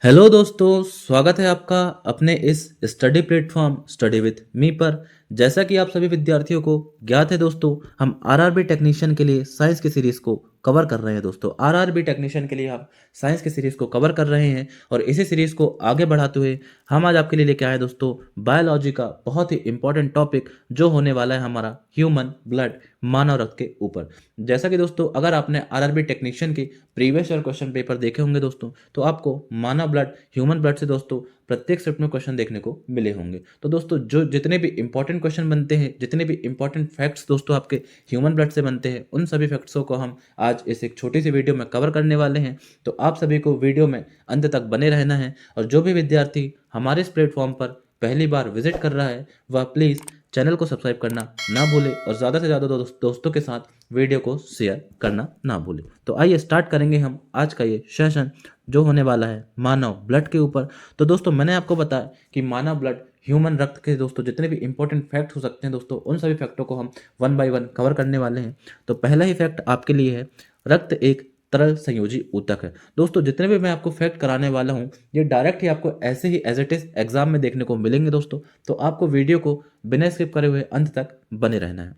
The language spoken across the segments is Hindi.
हेलो दोस्तों, स्वागत है आपका अपने इस study platform study with me पर। जैसा कि आप सभी विद्यार्थियों को ज्ञात है दोस्तों, हम आरआरबी टेक्नीशियन के लिए साइंस की सीरीज को कवर कर रहे हैं। दोस्तों आरआरबी टेक्नीशियन के लिए हम साइंस की सीरीज को कवर कर रहे हैं और इसी सीरीज को आगे बढ़ाते हुए हम आज आपके लिए लेके आए हैं दोस्तों बायोलॉजी का बहुत ही इंपॉर्टेंट टॉपिक जो होने वाला है हमारा ह्यूमन ब्लड, मानव रक्त के ऊपर। जैसा कि दोस्तों अगर आपने आरआरबी टेक्नीशियन की प्रीवियस ईयर क्वेश्चन पेपर देखे होंगे दोस्तों, तो आपको मानव ब्लड, ह्यूमन ब्लड से दोस्तों प्रत्येक शिफ्ट में क्वेश्चन देखने को मिले होंगे। तो दोस्तों जो जितने भी इंपॉर्टेंट क्वेश्चन बनते हैं, जितने भी इंपॉर्टेंट फैक्ट्स दोस्तों आपके ह्यूमन ब्लड से बनते हैं, उन सभी फैक्ट्सों को हम आज इस एक छोटी सी वीडियो में कवर करने वाले हैं। तो आप सभी को वीडियो में अंत तक बने रहना है और जो भी विद्यार्थी हमारे इस प्लेटफॉर्म पर पहली बार विजिट कर रहा है वह प्लीज़ चैनल को सब्सक्राइब करना ना भूले और ज़्यादा से ज़्यादा दोस्तों के साथ वीडियो को शेयर करना ना भूले। तो आइए स्टार्ट करेंगे हम आज का ये सेशन जो होने वाला है मानव ब्लड के ऊपर। तो दोस्तों मैंने आपको बताया कि मानव ब्लड, ह्यूमन रक्त के दोस्तों जितने भी इंपॉर्टेंट फैक्ट हो सकते हैं दोस्तों, उन सभी फैक्टों को हम वन बाय वन कवर करने वाले हैं। तो पहला ही फैक्ट आपके लिए है, रक्त एक तरल संयोजी ऊतक है। दोस्तों जितने भी मैं आपको फैक्ट कराने वाला हूँ ये डायरेक्ट ही आपको ऐसे ही एज इट इज एग्जाम में देखने को मिलेंगे दोस्तों। तो आपको वीडियो को बिना स्किप करे हुए अंत तक बने रहना है।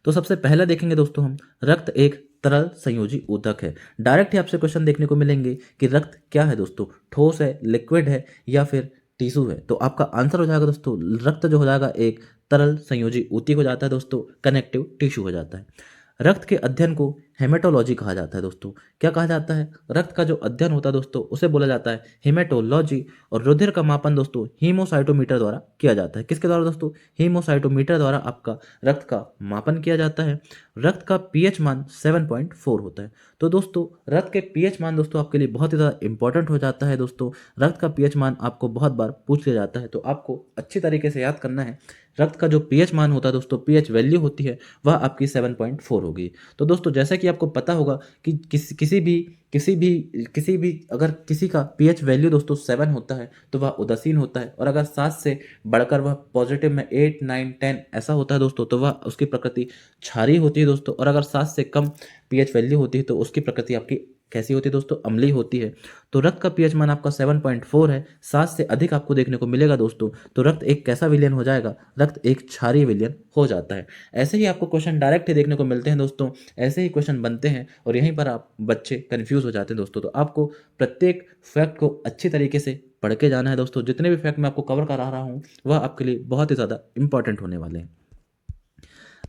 तो सबसे पहला देखेंगे दोस्तों हम, रक्त एक तरल संयोजी ऊतक है। डायरेक्ट ही आपसे क्वेश्चन देखने को मिलेंगे कि रक्त क्या है दोस्तों, ठोस है, लिक्विड है या फिर टिश्यू है। तो आपका आंसर हो जाएगा दोस्तों, रक्त जो हो जाएगा एक तरल संयोजी ऊतक हो जाता है दोस्तों, कनेक्टिव टिश्यू हो जाता है। रक्त के अध्ययन को हेमेटोलॉजी कहा जाता है दोस्तों। क्या कहा जाता है? रक्त का जो अध्ययन होता है दोस्तों उसे बोला जाता है हेमेटोलॉजी। और रुधिर का मापन दोस्तों हीमोसाइटोमीटर द्वारा किया जाता है। किसके द्वारा दोस्तों? हीमोसाइटोमीटर द्वारा आपका रक्त का मापन किया जाता है। रक्त का पीएच मान 7.4 होता है। तो दोस्तों रक्त के पीएच मान दोस्तों आपके लिए बहुत ही ज़्यादा इंपॉर्टेंट हो जाता है दोस्तों। रक्त का पीएच मान आपको बहुत बार पूछ लिया जाता है, तो आपको अच्छी तरीके से याद करना है। रक्त का जो पीएच मान होता है दोस्तों, पीएच वैल्यू होती है, वह आपकी 7.4 होगी। तो दोस्तों जैसा कि आपको पता होगा कि किसी भी अगर किसी का पीएच वैल्यू दोस्तों 7 होता है तो वह उदासीन होता है, और अगर 7 से बढ़कर वह पॉजिटिव में 8, 9, 10 ऐसा होता है दोस्तों तो वह उसकी प्रकृति क्षारीय होती है दोस्तों। और अगर 7 से कम पीएच वैल्यू होती है तो उसकी प्रकृति आपकी कैसी होती है दोस्तों? अम्लीय होती है। तो रक्त का पीएच मान आपका 7.4 है, 7 से अधिक आपको देखने को मिलेगा दोस्तों तो रक्त एक कैसा विलयन हो जाएगा? रक्त एक क्षारीय विलयन हो जाता है। ऐसे ही आपको क्वेश्चन डायरेक्ट ही देखने को मिलते हैं दोस्तों, ऐसे ही क्वेश्चन बनते हैं और यहीं पर आप बच्चे कंफ्यूज हो जाते हैं दोस्तों। तो आपको प्रत्येक फैक्ट को अच्छी तरीके से पढ़ के जाना है दोस्तों। जितने भी फैक्ट मैं आपको कवर करा रहा हूँ वह आपके लिए बहुत ही ज़्यादा इंपॉर्टेंट होने वाले हैं।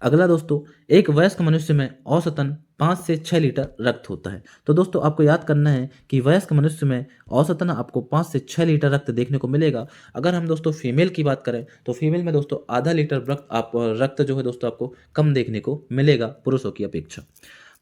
अगला दोस्तों, एक वयस्क मनुष्य में औसतन 5 से 6 लीटर रक्त होता है। तो दोस्तों आपको याद करना है कि वयस्क मनुष्य में औसतन आपको 5 से 6 लीटर रक्त देखने को मिलेगा। अगर हम दोस्तों फीमेल की बात करें तो फीमेल में दोस्तों आधा लीटर रक्त जो है दोस्तों आपको कम देखने को मिलेगा पुरुषों की अपेक्षा।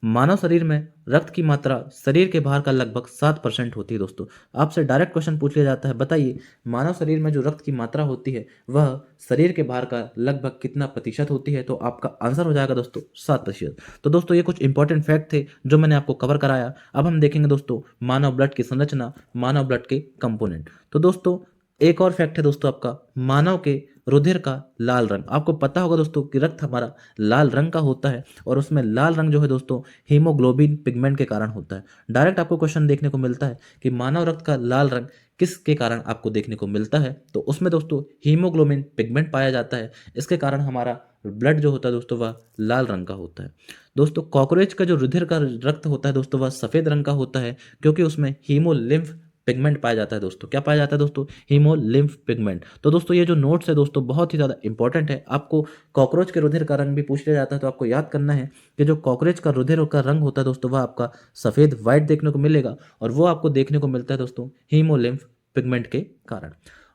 मानव शरीर में रक्त की मात्रा शरीर के भार का लगभग 7% होती है दोस्तों। आपसे डायरेक्ट क्वेश्चन पूछ लिया जाता है, बताइए मानव शरीर में जो रक्त की मात्रा होती है वह शरीर के भार का लगभग कितना प्रतिशत होती है? तो आपका आंसर हो जाएगा दोस्तों 7%। तो दोस्तों ये कुछ इंपॉर्टेंट फैक्ट थे जो मैंने आपको कवर कराया। अब हम देखेंगे दोस्तों मानव ब्लड की संरचना, मानव ब्लड के कंपोनेंट। तो दोस्तों एक और फैक्ट है दोस्तों आपका, मानव के रुधिर का लाल रंग। आपको पता होगा दोस्तों कि रक्त हमारा लाल रंग का होता है और उसमें लाल रंग जो है दोस्तों हीमोग्लोबिन पिगमेंट के कारण होता है। डायरेक्ट आपको क्वेश्चन देखने को मिलता है कि मानव रक्त का लाल रंग किसके कारण आपको देखने को मिलता है? तो उसमें दोस्तों हीमोग्लोबिन पिगमेंट पाया जाता है। इसके कारण हमारा ब्लड जो होता है दोस्तों वह लाल रंग का होता है। दोस्तों कॉकरोच का जो रुधिर का रक्त होता है दोस्तों वह सफ़ेद रंग का होता है, क्योंकि उसमें हीमोलिम्फ पिगमेंट पाया जाता है दोस्तों। क्या पाया जाता है दोस्तों? Haemolymph pigment. तो दोस्तों ये जो नोट्स है दोस्तों बहुत ही ज़्यादा इंपॉर्टेंट है। आपको कॉकरोच के रुधिर का रंग भी पूछ लिया जाता है तो आपको याद करना है कि जो कॉकरोच का रुधिर का रंग होता है दोस्तों वह आपका सफ़ेद वाइट देखने को मिलेगा, और वो आपको देखने को मिलता है दोस्तों हीमोलिम्फ पिगमेंट के कारण।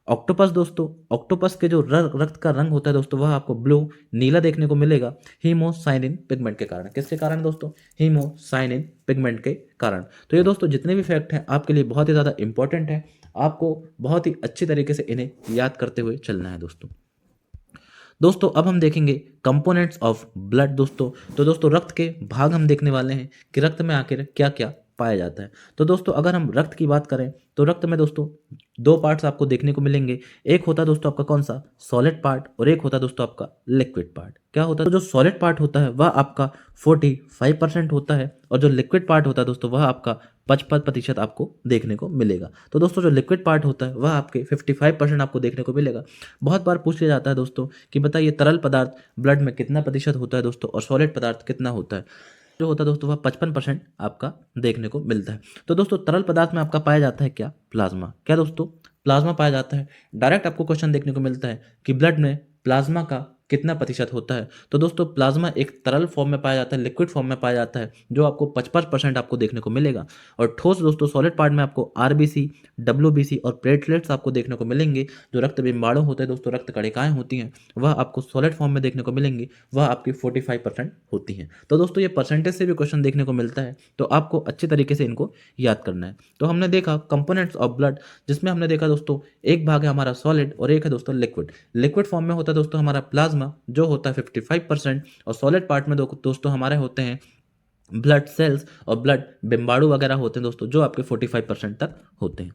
ऑक्टोपस दोस्तों, ऑक्टोपस के जो रक्त का रंग होता है दोस्तों वह आपको ब्लू, नीला देखने को मिलेगा हीमोसाइनिन पिगमेंट के कारण। किसके कारण दोस्तों? हीमोसाइनिन पिगमेंट के कारण। तो ये दोस्तों जितने भी फैक्ट हैं आपके लिए बहुत ही ज़्यादा इंपॉर्टेंट है, आपको बहुत ही अच्छी तरीके से इन्हें याद करते हुए चलना है दोस्तों। दोस्तों अब हम देखेंगे कंपोनेंट्स ऑफ ब्लड दोस्तों। तो दोस्तों रक्त के भाग हम देखने वाले हैं कि रक्त में आखिर क्या क्या पाया जाता है। तो दोस्तों अगर हम रक्त की बात करें तो रक्त में दोस्तों दो पार्ट्स आपको देखने को मिलेंगे। एक होता है दोस्तों आपका कौन सा, सॉलिड पार्ट, और एक होता है दोस्तों आपका लिक्विड पार्ट। क्या होता है, तो जो सॉलिड पार्ट होता है वह आपका 45% होता है और जो लिक्विड पार्ट होता है दोस्तों वह आपका 55% आपको देखने को मिलेगा। तो दोस्तों जो लिक्विड पार्ट होता है वह आपके 55% आपको देखने को मिलेगा। बहुत बार पूछ लिया जाता है दोस्तों कि बताइए तरल पदार्थ ब्लड में कितना प्रतिशत होता है दोस्तों और सॉलिड पदार्थ कितना होता है। जो होता है दोस्तों वह 55% आपका देखने को मिलता है। तो दोस्तों तरल पदार्थ में आपका पाया जाता है क्या, प्लाज्मा। क्या दोस्तों, प्लाज्मा पाया जाता है। डायरेक्ट आपको क्वेश्चन देखने को मिलता है कि ब्लड में प्लाज्मा का कितना प्रतिशत होता है। तो दोस्तों प्लाज्मा एक तरल फॉर्म में पाया जाता है, लिक्विड फॉर्म में पाया जाता है, जो आपको 55% आपको देखने को मिलेगा। और ठोस दोस्तों सॉलिड पार्ट में आपको आरबीसी, डब्ल्यूबीसी और प्लेटलेट्स आपको देखने को मिलेंगे। जो रक्त बिंबाणु होते हैं दोस्तों, रक्त कणिकाएं होती हैं, वह आपको सॉलिड फॉर्म में देखने को मिलेंगी, वह आपकी 45% होती हैं। तो दोस्तों ये परसेंटेज से भी क्वेश्चन देखने को मिलता है, तो आपको अच्छे तरीके से इनको याद करना है। तो हमने देखा कंपोनेंट्स ऑफ ब्लड, जिसमें हमने देखा दोस्तों एक भाग है हमारा सॉलिड और एक है दोस्तों लिक्विड। लिक्विड फॉर्म में होता है दोस्तों हमारा प्लाज्मा, जो होता है 55%, और सॉलिड पार्ट में दोस्तों हमारे होते हैं ब्लड सेल्स और ब्लड बिंबाणु वगैरह होते हैं दोस्तों, जो आपके 45% तक होते हैं।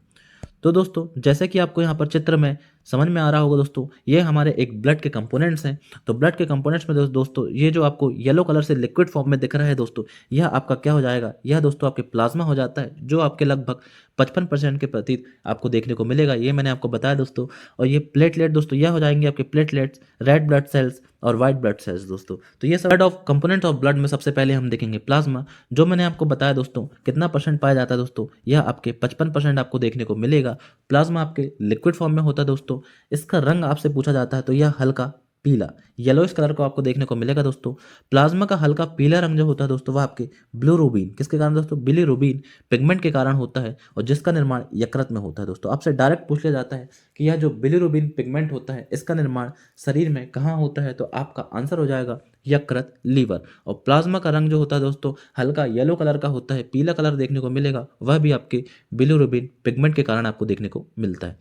तो दोस्तों जैसे कि आपको यहाँ पर चित्र में समझ में आ रहा होगा दोस्तों, ये हमारे एक ब्लड के कंपोनेंट्स हैं। तो ब्लड के कंपोनेंट्स में दोस्तों ये जो आपको येलो कलर से लिक्विड फॉर्म में दिख रहा है दोस्तों, यह आपका क्या हो जाएगा, यह दोस्तों आपके प्लाज्मा हो जाता है, जो आपके लगभग 55% के प्रति आपको देखने को मिलेगा। ये मैंने आपको बताया दोस्तों। और ये प्लेटलेट दोस्तों, यह हो जाएंगे आपके प्लेटलेट्स, रेड ब्लड सेल्स और वाइट ब्लड सेल्स दोस्तों। तो ये सब ऑफ कंपोनेंट ऑफ ब्लड में सबसे पहले हम देखेंगे प्लाज्मा, जो मैंने आपको बताया दोस्तों कितना परसेंट पाया जाता है दोस्तों, यह आपके 55% आपको देखने को मिलेगा। प्लाज्मा आपके लिक्विड फॉर्म में होता है दोस्तों। इसका रंग आपसे पूछा जाता है तो यह हल्का पीला, येलोइश कलर को आपको देखने को मिलेगा दोस्तों। प्लाज्मा का हल्का पीला रंग जो होता है दोस्तों, वह आपके बिलीरुबिन, किसके कारण दोस्तों, बिलीरुबिन पिगमेंट के कारण होता है, और जिसका निर्माण यकृत में होता है दोस्तों। आपसे डायरेक्ट पूछ लिया जाता है कि यह जो बिलीरुबिन पिगमेंट होता है, इसका निर्माण शरीर में कहाँ होता है, तो आपका आंसर हो जाएगा यकृत, लीवर। और प्लाज्मा का रंग जो होता है दोस्तों हल्का येलो कलर का होता है, पीला कलर देखने को मिलेगा, वह भी आपके बिलीरुबिन पिगमेंट के कारण आपको देखने को मिलता है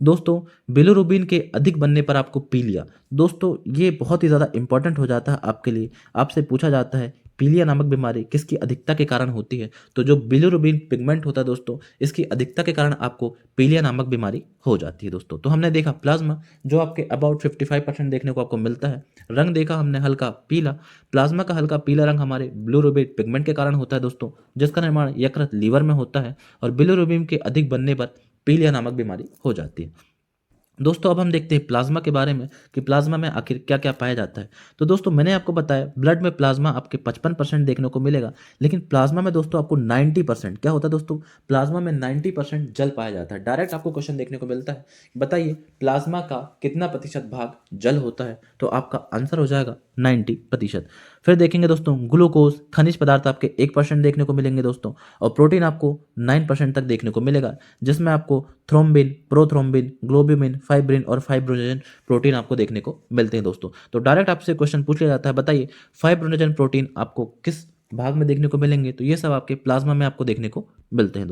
दोस्तों। बिलीरुबिन के अधिक बनने पर आपको पीलिया, दोस्तों ये बहुत ही ज़्यादा इंपॉर्टेंट हो जाता है आपके लिए। आपसे पूछा जाता है पीलिया नामक बीमारी किसकी अधिकता के कारण होती है, तो जो बिलीरुबिन पिगमेंट होता है दोस्तों, इसकी अधिकता के कारण आपको पीलिया नामक बीमारी हो जाती है दोस्तों। तो हमने देखा प्लाज्मा, जो आपके अबाउट 55% देखने को आपको मिलता है। रंग देखा हमने हल्का पीला, प्लाज्मा का हल्का पीला रंग हमारे बिलीरुबिन पिगमेंट के कारण होता है दोस्तों, जिसका निर्माण यकृत, लीवर में होता है, और बिलीरुबिन के अधिक बनने पर पीलिया नामक बीमारी हो जाती है दोस्तों। अब हम देखते हैं प्लाज्मा के बारे में कि प्लाज्मा में आखिर क्या क्या पाया जाता है। तो दोस्तों मैंने आपको बताया ब्लड में प्लाज्मा आपके 55% देखने को मिलेगा, लेकिन प्लाज्मा में दोस्तों आपको 90% क्या होता है दोस्तों, प्लाज्मा में 90% जल पाया जाता है। डायरेक्ट आपको क्वेश्चन देखने को मिलता है, बताइए प्लाज्मा का कितना प्रतिशत भाग जल होता है, तो आपका आंसर हो जाएगा 90%। फिर देखेंगे दोस्तों ग्लूकोज, खनिज पदार्थ आपके 1% देखने को मिलेंगे दोस्तों, और प्रोटीन आपको 9% तक देखने को मिलेगा, जिसमें आपको थ्रोम्बिन, प्रोथ्रोम्बिन, ग्लोब्यूमिन, फाइब्रिन और फाइब्रोनेजन प्रोटीन आपको देखने को मिलते हैं दोस्तों। तो डायरेक्ट आपसे क्वेश्चन पूछ लिया जाता है, बताइए फाइब्रोनेजन प्रोटीन आपको किस भाग में देखने को मिलेंगे, तो ये सब आपके प्लाज्मा में आपको देखने को मिलते हैं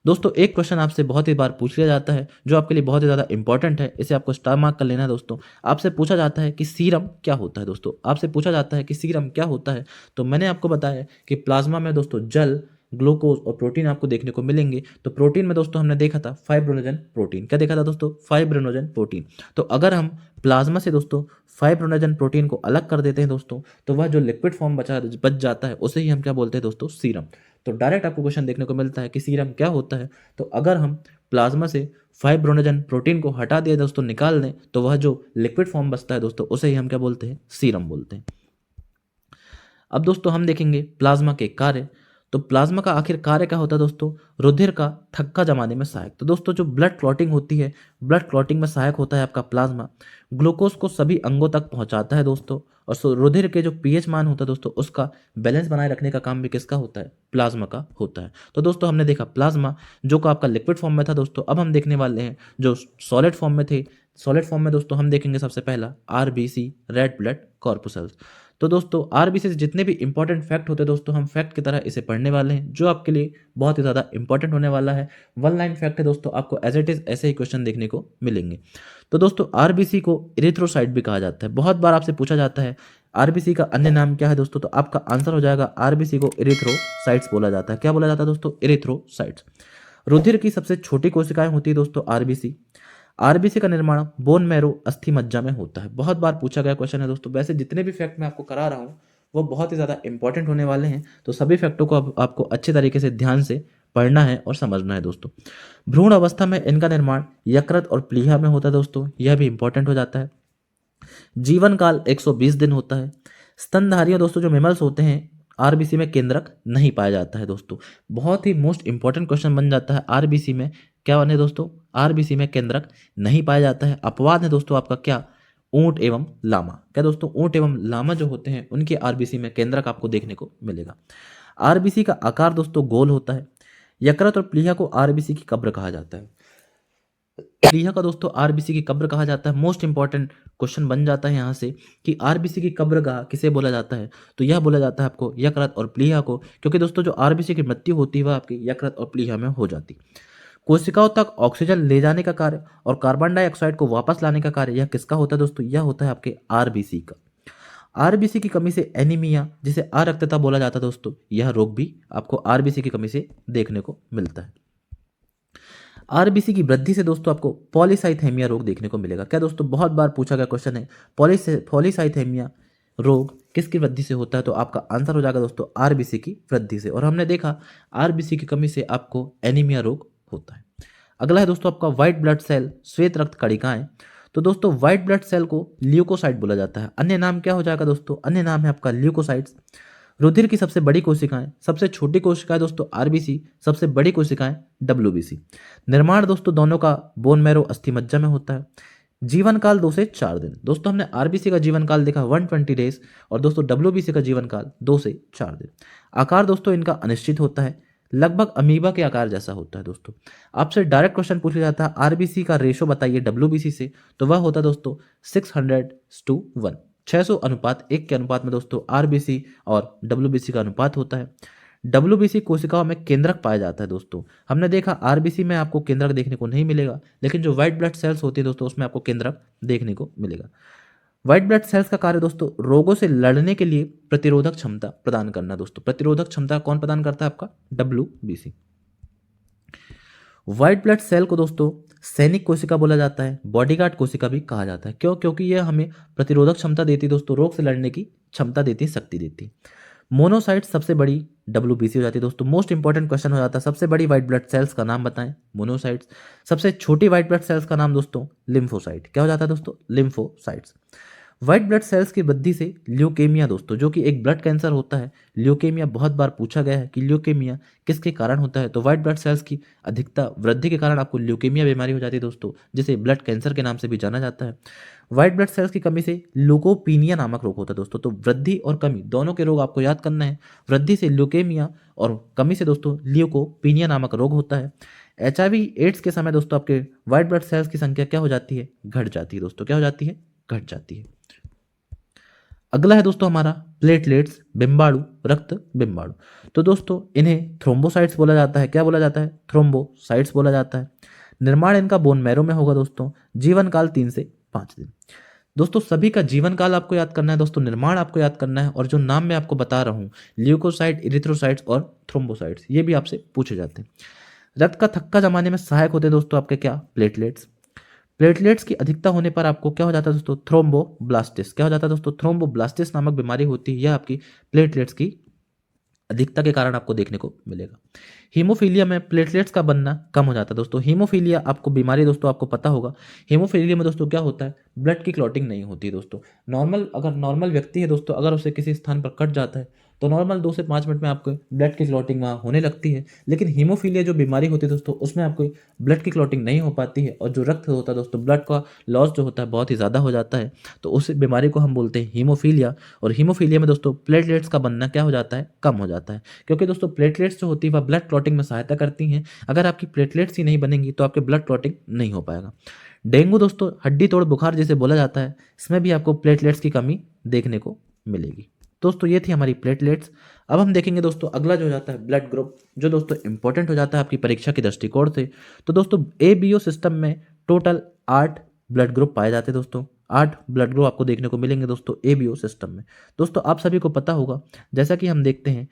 दोस्तों एक क्वेश्चन आपसे बहुत ही बार पूछ लिया जाता है, जो आपके लिए बहुत ही ज़्यादा इंपॉर्टेंट है, इसे आपको स्टार मार्क कर लेना है दोस्तों। आपसे पूछा जाता है कि सीरम क्या होता है दोस्तों, आपसे पूछा जाता है कि सीरम क्या होता है। तो मैंने आपको बताया कि प्लाज्मा में दोस्तों जल, ग्लूकोज और प्रोटीन आपको देखने को मिलेंगे। तो प्रोटीन में दोस्तों हमने देखा था फाइब्रोनोजन प्रोटीन, क्या देखा था दोस्तों, फाइब्रोनोजन प्रोटीन। तो अगर हम प्लाज्मा से दोस्तों फाइब्रोनोजन प्रोटीन को अलग कर देते हैं दोस्तों, तो वह जो लिक्विड फॉर्म बच जाता है, उसे ही हम क्या बोलते हैं दोस्तों, सीरम। तो डायरेक्ट आपको क्वेश्चन देखने को मिलता है कि सीरम क्या होता है। तो अगर हम प्लाज्मा से फाइब्रोनोजन प्रोटीन को हटा दिया दोस्तों, निकाल दें, तो वह जो लिक्विड फॉर्म बचता है दोस्तों, उसे ही हम क्या बोलते हैं, सीरम बोलते हैं। अब दोस्तों हम देखेंगे प्लाज्मा के कार्य। तो प्लाज्मा का आखिर कार्य क्या होता है दोस्तों, रुधिर का थक्का जमाने में सहायक। तो दोस्तों जो ब्लड क्लॉटिंग होती है, ब्लड क्लॉटिंग में सहायक होता है आपका प्लाज्मा। ग्लूकोज को सभी अंगों तक पहुंचाता है दोस्तों, और रुधिर के जो पीएच मान होता है दोस्तों, उसका बैलेंस बनाए रखने का काम भी किसका होता है, प्लाज्मा का होता है। तो दोस्तों हमने देखा प्लाज्मा जो का आपका लिक्विड फॉर्म में था दोस्तों। अब हम देखने वाले हैं जो सॉलिड फॉर्म में थे। सॉलिड फॉर्म में दोस्तों हम देखेंगे सबसे पहला आरबीसी, रेड ब्लड कॉर्पुसल्स। तो दोस्तों आरबीसी से जितने भी इंपॉर्टेंट फैक्ट होते हैं दोस्तों, हम फैक्ट की तरह इसे पढ़ने वाले हैं, जो आपके लिए बहुत ही ज़्यादा इंपॉर्टेंट होने वाला है। वन लाइन फैक्ट है दोस्तों, आपको एज इट इज़ ऐसे ही क्वेश्चन देखने को मिलेंगे। तो दोस्तों आरबीसी को इरिथ्रोसाइट भी कहा जाता है। बहुत बार आपसे पूछा जाता है आरबीसी का अन्य नाम क्या है दोस्तों? तो आपका आंसर हो जाएगा आरबीसी को इरिथ्रोसाइट्स बोला जाता है। क्या बोला जाता है दोस्तों? इरिथ्रोसाइट्स। रुधिर की सबसे छोटी कोशिकाएं होती है दोस्तों आरबीसी। आरबीसी का निर्माण बोन मैरो अस्थि मज्जा में होता है। बहुत बार पूछा गया क्वेश्चन है दोस्तों। वैसे जितने भी फैक्ट मैं आपको करा रहा हूँ वो बहुत ही ज़्यादा इंपॉर्टेंट होने वाले हैं, तो सभी फैक्टों को आपको अच्छे तरीके से ध्यान से पढ़ना है और समझना है दोस्तों। भ्रूण अवस्था में इनका निर्माण यकृत और प्लीहा में होता है दोस्तों, यह भी इंपॉर्टेंट हो जाता है। जीवन काल 120 दिन होता है। स्तनधारियों दोस्तों जो मेमल्स होते हैं, आरबीसी में केंद्रक नहीं पाया जाता है दोस्तों। बहुत ही मोस्ट इंपॉर्टेंट क्वेश्चन बन जाता है आरबीसी में। क्या बने दोस्तों? आरबीसी में केंद्रक नहीं पाया जाता है। अपवाद है दोस्तों आपका क्या? ऊंट एवं लामा। क्या दोस्तों? ऊंट एवं लामा जो होते हैं उनके आरबीसी में केंद्रक आपको देखने को मिलेगा। आरबीसी का आकार दोस्तों गोल होता है। यकृत और प्लीहा को आरबीसी की कब्र कहा जाता है। प्लीहा का दोस्तों आरबीसी की कब्र कहा जाता है। मोस्ट इंपॉर्टेंट क्वेश्चन बन जाता है यहाँ से कि आरबीसी की कब्रगाह किसे बोला जाता है? तो यह बोला जाता है आपको यकृत और प्लीहा को, क्योंकि दोस्तों जो आरबीसी की मृत्यु होती है वह आपकी यकृत और प्लीहा में हो जाती। कोशिकाओं तक ऑक्सीजन ले जाने का कार्य और कार्बन डाइऑक्साइड को वापस लाने का कार्य यह किसका होता है दोस्तों? यह होता है आपके आरबीसी का। आरबीसी की कमी से एनीमिया, जिसे अरक्तता बोला जाता है दोस्तों, यह रोग भी आपको आरबीसी की कमी से देखने को मिलता है। आरबीसी की वृद्धि से दोस्तों आपको पॉलीसाइथेमिया रोग देखने को मिलेगा। क्या दोस्तों? बहुत बार पूछा गया क्वेश्चन है, पॉलीसाइथेमिया रोग किसकी वृद्धि से होता है? तो आपका आंसर हो जाएगा दोस्तों आरबीसी की वृद्धि से। और हमने देखा आरबीसी की कमी से आपको एनीमिया रोग होता है। अगला है दोस्तों आपका व्हाइट ब्लड सेल, श्वेत रक्त कणिकाएं। तो दोस्तों व्हाइट ब्लड सेल को ल्यूकोसाइट बोला जाता है। अन्य नाम क्या हो जाएगा दोस्तों? अन्य नाम है आपका ल्यूकोसाइट्स। रुधिर की सबसे बड़ी कोशिकाएं, सबसे छोटी कोशिकाएं दोस्तों आरबीसी, सबसे बड़ी कोशिकाएं डब्ल्यूबीसी। निर्माण दोस्तों दोनों का बोन मैरो अस्थि मज्जा में होता है। जीवन काल 2 से 4 दिन। दोस्तों हमने आरबीसी का जीवन काल देखा 120 डेज और दोस्तों डब्ल्यूबीसी का जीवन काल 2 से 4 दिन। आकार दोस्तों इनका अनिश्चित होता है, लगभग अमीबा के आकार जैसा होता है दोस्तों। आपसे डायरेक्ट क्वेश्चन पूछा जाता है आरबीसी का रेशो बताइए डब्ल्यूबीसी से, तो वह होता है दोस्तों 600:1। 600 अनुपात 1 के अनुपात में दोस्तों आरबीसी और डब्ल्यूबीसी का अनुपात होता है। डब्ल्यूबीसी कोशिकाओं में केंद्रक पाया जाता है दोस्तों। हमने देखा आरबीसी में आपको केंद्रक देखने को नहीं मिलेगा, लेकिन जो व्हाइट ब्लड सेल्स होती है दोस्तों उसमें आपको केंद्रक देखने को मिलेगा। व्हाइट ब्लड सेल्स का कार्य दोस्तों रोगों से लड़ने के लिए प्रतिरोधक क्षमता प्रदान करना दोस्तों। प्रतिरोधक क्षमता कौन प्रदान करता है? आपका डब्ल्यूबीसी। व्हाइट ब्लड सेल को दोस्तों सैनिक कोशिका बोला जाता है, बॉडीगार्ड कोशिका भी कहा जाता है। क्यों? क्योंकि यह हमें प्रतिरोधक क्षमता देती है दोस्तों, रोग से लड़ने की क्षमता देती है, शक्ति देती है। मोनोसाइट सबसे बड़ी डब्ल्यूबीसी हो जाती है दोस्तों। मोस्ट इंपॉर्टेंट क्वेश्चन हो जाता है, सबसे बड़ी व्हाइट ब्लड सेल्स का नाम बताएं? मोनोसाइट्स। सबसे छोटी व्हाइट ब्लड सेल्स का नाम दोस्तों लिम्फोसाइट। क्या हो जाता है दोस्तों? लिम्फोसाइट्स। व्हाइट ब्लड सेल्स की वृद्धि से ल्यूकेमिया दोस्तों, जो कि एक ब्लड कैंसर होता है, ल्यूकेमिया बहुत बार पूछा गया है कि ल्यूकेमिया किसके कारण होता है? तो व्हाइट ब्लड सेल्स की अधिकता वृद्धि के कारण आपको ल्यूकेमिया बीमारी हो जाती है दोस्तों, जिसे ब्लड कैंसर के नाम से भी जाना जाता है। व्हाइट ब्लड सेल्स की कमी से ल्यूकोपीनिया नामक रोग होता है दोस्तों। तो वृद्धि और कमी दोनों के रोग आपको याद करना है। वृद्धि से ल्यूकेमिया और कमी से दोस्तों ल्यूकोपीनिया नामक रोग होता है। एचआईवी एड्स के समय दोस्तों आपके व्हाइट ब्लड सेल्स की संख्या क्या हो जाती है? घट जाती है दोस्तों। क्या हो जाती है? घट जाती है। अगला है दोस्तों हमारा प्लेटलेट्स, बिम्बाणु, रक्त बिम्बाणु। तो दोस्तों इन्हें थ्रोम्बोसाइट्स बोला जाता है। क्या बोला जाता है? थ्रोम्बोसाइट्स बोला जाता है। निर्माण इनका बोन मैरो में होगा दोस्तों। जीवन काल 3 से 5 दिन। दोस्तों सभी का जीवन काल आपको याद करना है दोस्तों, निर्माण आपको याद करना है, और जो नाम मैं आपको बता रहा हूँ ल्यूकोसाइट, इरिथ्रोसाइट्स और थ्रोम्बोसाइट्स, ये भी आपसे पूछे जाते हैं। रक्त का थक्का जमाने में सहायक होते हैं दोस्तों आपके क्या? प्लेटलेट्स। प्लेटलेट्स की अधिकता होने पर आपको क्या हो जाता है दोस्तों? थ्रोम्बोब्लास्टिस। क्या हो जाता है दोस्तों? थ्रोम्बोब्लास्टिस नामक बीमारी होती है, यह आपकी प्लेटलेट्स की अधिकता के कारण आपको देखने को मिलेगा। हीमोफीलिया में प्लेटलेट्स का बनना कम हो जाता है दोस्तों। हीमोफीलिया आपको बीमारी दोस्तों आपको पता होगा। हीमोफीलिया में दोस्तों क्या होता है? ब्लड की क्लॉटिंग नहीं होती है दोस्तों। अगर नॉर्मल व्यक्ति है दोस्तों, अगर उसे किसी स्थान पर कट जाता है तो नॉर्मल 2 से 5 मिनट में आपको ब्लड की क्लॉटिंग वहाँ होने लगती है। लेकिन हीमोफीलिया जो बीमारी होती है दोस्तों उसमें आपको ब्लड की क्लॉटिंग नहीं हो पाती है, और जो रक्त होता है दोस्तों, ब्लड का लॉस जो होता है बहुत ही ज़्यादा हो जाता है। तो उस बीमारी को हम बोलते हैं हीमोफीलिया। और हीमोफीलिया में दोस्तों प्लेटलेट्स का बनना क्या हो जाता है? कम हो जाता है, क्योंकि दोस्तों प्लेटलेट्स जो होती है वह ब्लड क्लॉटिंग में सहायता करती हैं। अगर आपकी प्लेटलेट्स ही नहीं बनेंगी तो आपके ब्लड क्लॉटिंग नहीं हो पाएगा। डेंगू दोस्तों हड्डी तोड़ बुखार जिसे बोला जाता है, इसमें भी आपको प्लेटलेट्स की कमी देखने को मिलेगी। दोस्तों ये थी हमारी प्लेटलेट्स। अब हम देखेंगे दोस्तों अगला जो हो जाता है ब्लड ग्रुप, जो दोस्तों इंपॉर्टेंट हो जाता है आपकी परीक्षा के दृष्टिकोण से। तो दोस्तों ABO सिस्टम में टोटल 8 ब्लड ग्रुप पाए जाते हैं दोस्तों। 8 ब्लड ग्रुप आपको देखने को मिलेंगे दोस्तों ABO सिस्टम में। दोस्तों आप सभी को पता होगा, जैसा कि हम देखते हैं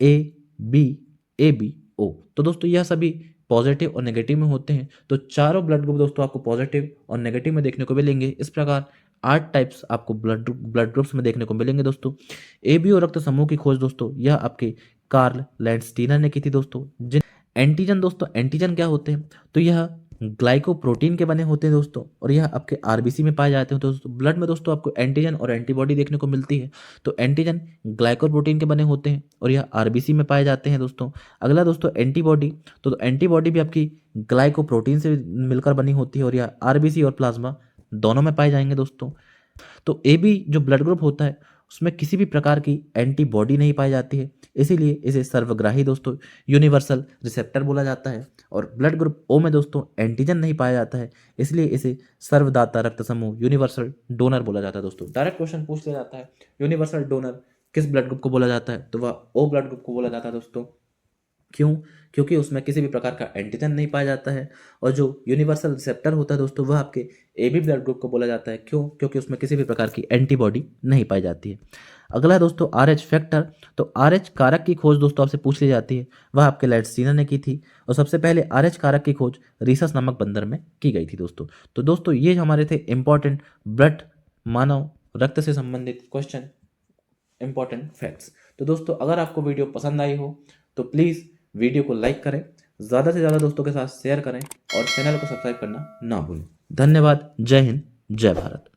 ABABO, तो दोस्तों यह सभी पॉजिटिव और नेगेटिव में होते हैं। तो चारों ब्लड ग्रुप दोस्तों आपको पॉजिटिव और नेगेटिव में देखने को मिलेंगे। इस प्रकार 8 टाइप्स आपको ब्लड ग्रुप्स में देखने को मिलेंगे दोस्तों। ABO रक्त समूह की खोज दोस्तों यह आपके कार्ल लैंडस्टीनर ने की थी दोस्तों। जिन एंटीजन दोस्तों, एंटीजन क्या होते हैं, तो यह ग्लाइकोप्रोटीन के बने होते हैं दोस्तों, और यह आपके आरबीसी में पाए जाते हैं। दोस्तों ब्लड में दोस्तों आपको एंटीजन और एंटीबॉडी देखने को मिलती है। तो एंटीजन ग्लाइकोप्रोटीन के बने होते हैं और यह आरबीसी में पाए जाते हैं दोस्तों। अगला दोस्तों एंटीबॉडी, तो एंटीबॉडी भी आपकी ग्लाइकोप्रोटीन से मिलकर बनी होती है और यह आरबीसी और प्लाज्मा दोनों में पाए जाएंगे दोस्तों। तो AB जो ब्लड ग्रुप होता है उसमें किसी भी प्रकार की एंटीबॉडी नहीं पाई जाती है, इसीलिए इसे सर्वग्राही दोस्तों यूनिवर्सल रिसेप्टर बोला जाता है। और ब्लड ग्रुप O में दोस्तों एंटीजन नहीं पाया जाता है, इसलिए इसे सर्वदाता रक्त समूह यूनिवर्सल डोनर बोला जाता है दोस्तों। डायरेक्ट क्वेश्चन पूछ लिया जाता है, यूनिवर्सल डोनर किस ब्लड ग्रुप को बोला जाता है, तो वह O ब्लड ग्रुप को बोला जाता है दोस्तों। क्यों? क्योंकि उसमें किसी भी प्रकार का एंटीजन नहीं पाया जाता है। और जो यूनिवर्सल रिसेप्टर होता है दोस्तों वह आपके AB ब्लड ग्रुप को बोला जाता है। क्यों? क्योंकि उसमें किसी भी प्रकार की एंटीबॉडी नहीं पाई जाती है। अगला है दोस्तों RH फैक्टर। तो RH कारक की खोज दोस्तों आपसे पूछ ली जाती है, वह आपके लैंडस्टीनर ने की थी। और सबसे पहले RH कारक की खोज रीसस नामक बंदर में की गई थी दोस्तों। तो दोस्तों ये हमारे थे इंपॉर्टेंट ब्लड मानव रक्त से संबंधित क्वेश्चन, इंपॉर्टेंट फैक्ट्स। तो दोस्तों अगर आपको वीडियो पसंद आई हो तो प्लीज़ वीडियो को लाइक करें, ज़्यादा से ज़्यादा दोस्तों के साथ शेयर करें और चैनल को सब्सक्राइब करना ना भूलें। धन्यवाद। जय हिंद, जय भारत।